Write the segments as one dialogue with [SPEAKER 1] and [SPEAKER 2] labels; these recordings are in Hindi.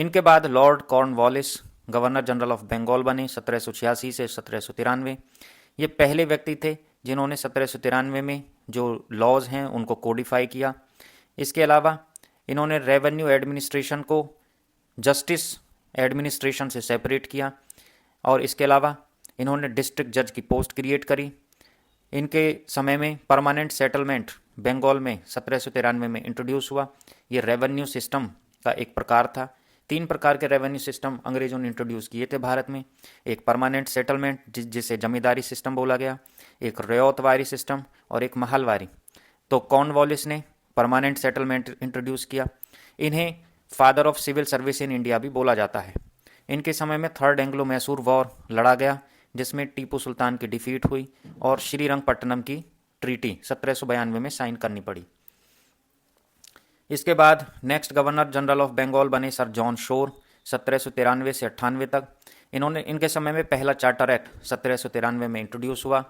[SPEAKER 1] इनके बाद Lord Cornwallis governor general of Bengal बने 1786 से 1793। ये पहले व्यक्ति थे जिन्होंने 1793 में जो लॉज हैं उनको कोडिफाई किया। इसके अलावा इन्होंने रेवेन्यू एडमिनिस्ट्रेशन को जस्टिस एडमिनिस्ट्रेशन से सेपरेट किया और इसके अलावा इन्होंने डिस्ट्रिक्ट जज की पोस्ट क्रिएट करी। इनके समय में परमानेंट सेटलमेंट बंगाल में 1793 में इंट्रोड्यूस हुआ। ये रेवेन्यू सिस्टम का एक प्रकार था। 3 प्रकार के रेवेन्यू सिस्टम अंग्रेजों ने इंट्रोड्यूस किए थे भारत में। एक परमानेंट सेटलमेंट जिसे जमींदारी सिस्टम बोला गया, एक रियायतवारी सिस्टम और एक महलवारी। तो कॉर्नवालिस ने परमानेंट सेटलमेंट इंट्रोड्यूस किया। इन्हें father of civil service in India भी बोला जाता है। इनके समय में थर्ड एंग्लो मैसूर वॉर लड़ा गया जिसमें टीपू सुल्तान की डिफीट हुई और श्रीरंगपट्टनम की ट्रीटी 1792 में साइन करनी पड़ी। इसके बाद next governor general of Bengal बने सर जॉन शोर 1793 से 98 तक। इनके समय में पहला चार्टर एक्ट 1793 में इंट्रोड्यूस हुआ।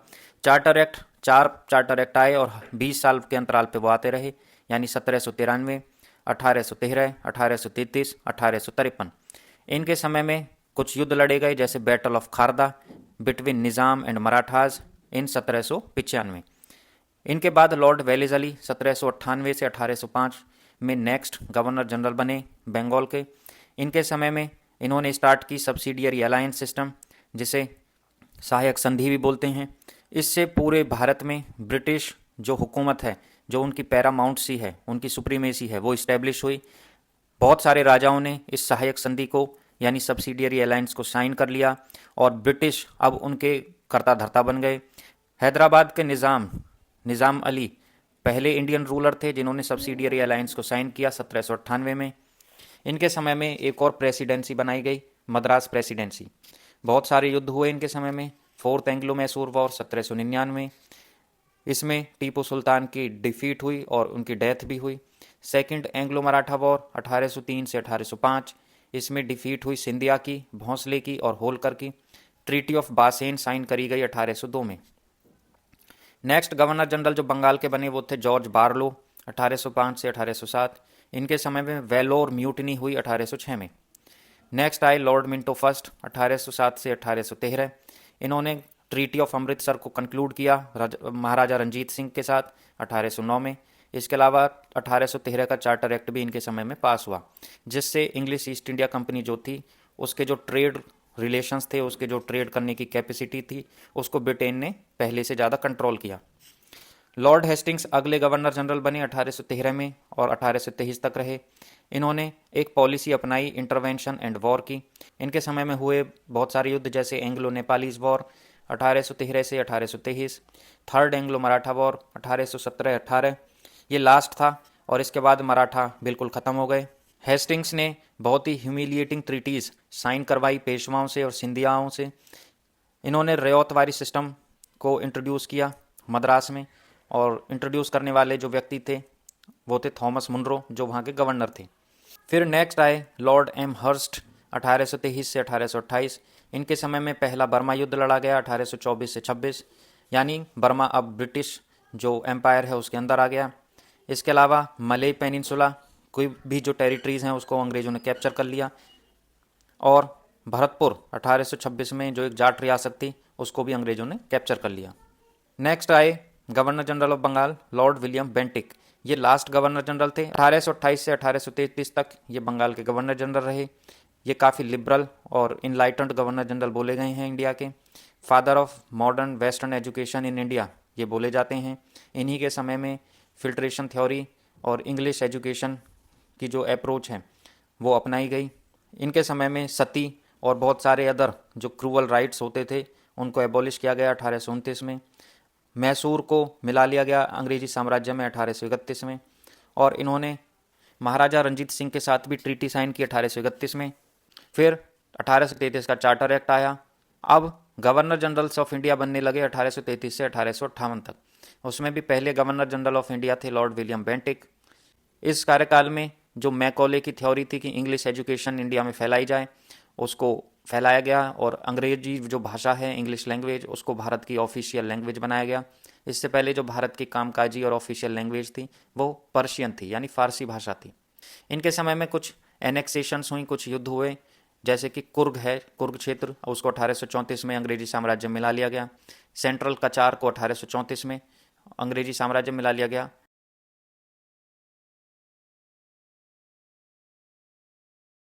[SPEAKER 1] चार्टर एक्ट 4 चार्टर एक्ट आए और 20 साल के अंतराल पे वो आते रहे, यानी 1793, 1813, 1833, 1853। इनके समय में कुछ युद्ध लड़े गए जैसे battle of Kharda between Nizam and Marathas in 1795। इनके बाद लॉर्ड वेलेस्ली 1798 से 1805 में नेक्स्ट गवर्नर जनरल बने बंगाल के। इनके समय में इन्होंने स्टार्ट की सब्सिडियरी अलायंस सिस्टम जिसे सहायक संधि भी बोलते हैं। इससे पूरे भारत में ब्रिटिश जो हुकूमत है, जो उनकी पैरामाउंटसी है, उनकी सुप्रीमेसी है, वो इस्टेब्लिश हुई। बहुत सारे राजाओं ने इस सहायक संधि को यानी सब्सिडियरी अलायंस को साइन कर लिया और ब्रिटिश अब उनके कर्ता धर्ता बन गए। हैदराबाद के निज़ाम अली पहले इंडियन रूलर थे जिन्होंने सब्सिडियरी अलायंस को साइन किया 1798 में। इनके समय में एक और प्रेसिडेंसी बनाई गई, मद्रास प्रेसिडेंसी। बहुत सारे युद्ध हुए इनके समय में। फोर्थ एंग्लो मैसूर वॉर 1799, इसमें टीपू सुल्तान की डिफीट हुई और उनकी डेथ भी हुई। सेकंड एंग्लो मराठा वॉर 1803 से 1805, इसमें डिफीट हुई सिंधिया की, भोंसले की और होलकर की। ट्रीटी ऑफ बासेन साइन करी गई 1802 में। नेक्स्ट गवर्नर जनरल जो बंगाल के बने वो थे जॉर्ज बारलो 1805 से 1807। इनके समय में वेलोर म्यूटनी हुई 1806 में। नेक्स्ट आए लॉर्ड मिंटो फर्स्ट 1807 से 1813। इन्होंने ट्रीटी ऑफ अमृतसर को कंक्लूड किया महाराजा रंजीत सिंह के साथ 1809 में। इसके अलावा 1813 का चार्टर एक्ट भी इनके समय में पास हुआ जिससे इंग्लिश ईस्ट इंडिया कंपनी जो थी उसके जो ट्रेड रिलेशंस थे, उसके जो ट्रेड करने की कैपेसिटी थी, उसको ब्रिटेन ने पहले से ज़्यादा कंट्रोल किया। लॉर्ड हेस्टिंग्स अगले गवर्नर जनरल बने 1813 में और 1823 तक रहे। इन्होंने एक पॉलिसी अपनाई इंटरवेंशन एंड वॉर की। इनके समय में हुए बहुत सारे युद्ध जैसे एंग्लो नेपालीज वॉर 1813 से 1823, थर्ड एंग्लो मराठा वॉर 1817-18, ये लास्ट था और इसके बाद मराठा बिल्कुल ख़त्म हो गए। हेस्टिंग्स ने बहुत ही ह्यूमिलिएटिंग ट्रीटीज़ साइन करवाई पेशवाओं से और सिंधियाओं से। इन्होंने रियायतवारी सिस्टम को इंट्रोड्यूस किया मद्रास में और इंट्रोड्यूस करने वाले जो व्यक्ति थे वो थे थॉमस मुनरो जो वहाँ के गवर्नर थे। फिर नेक्स्ट आए लॉर्ड एम हर्स्ट 1823 से 1828। इनके समय में पहला बर्मा युद्ध लड़ा गया 1824 से 26, यानी बर्मा अब ब्रिटिश जो एम्पायर है उसके अंदर आ गया। इसके अलावा मलय पेनिनसुला कोई भी जो टेरिटरीज़ हैं उसको अंग्रेज़ों ने कैप्चर कर लिया और भरतपुर 1826 में जो एक जाट रियासत थी उसको भी अंग्रेज़ों ने कैप्चर कर लिया। नेक्स्ट आए governor general of Bengal Lord William Bentinck. ये लास्ट गवर्नर जनरल थे 1828 से 1833 तक ये बंगाल के गवर्नर जनरल रहे। ये काफ़ी लिबरल और इनलाइटेंड गवर्नर जनरल बोले गए हैं इंडिया के। Father of modern western education in India ये बोले जाते हैं। इन्हीं के समय में फिल्ट्रेशन थ्योरी और इंग्लिश एजुकेशन की जो अप्रोच है वो अपनाई गई। इनके समय में सती और बहुत सारे अदर जो क्रूअल राइट्स होते थे उनको एबॉलिश किया गया 1829 में। मैसूर को मिला लिया गया अंग्रेजी साम्राज्य में 1831 में और इन्होंने महाराजा रंजीत सिंह के साथ भी ट्रीटी साइन की 1831 में। फिर 1833 का चार्टर एक्ट आया। अब गवर्नर जनरल्स ऑफ इंडिया बनने लगे 1833 से 1858 तक। उसमें भी पहले गवर्नर जनरल ऑफ इंडिया थे लॉर्ड विलियम बेंटिक। इस कार्यकाल में जो मैकॉले की थ्योरी थी कि इंग्लिश एजुकेशन इंडिया में फैलाई जाए उसको फैलाया गया और अंग्रेजी जो भाषा है इंग्लिश लैंग्वेज उसको भारत की ऑफिशियल लैंग्वेज बनाया गया। इससे पहले जो भारत की कामकाजी और ऑफिशियल लैंग्वेज थी वो पर्शियन थी यानी फारसी भाषा थी। इनके समय में कुछ एनेक्सेशंस हुई, कुछ युद्ध हुए, जैसे कि कुर्ग है, कुर्ग क्षेत्र, उसको 1834 में अंग्रेजी साम्राज्य में मिला लिया गया। सेंट्रल कचार को 1834 में अंग्रेजी साम्राज्य में मिला लिया गया।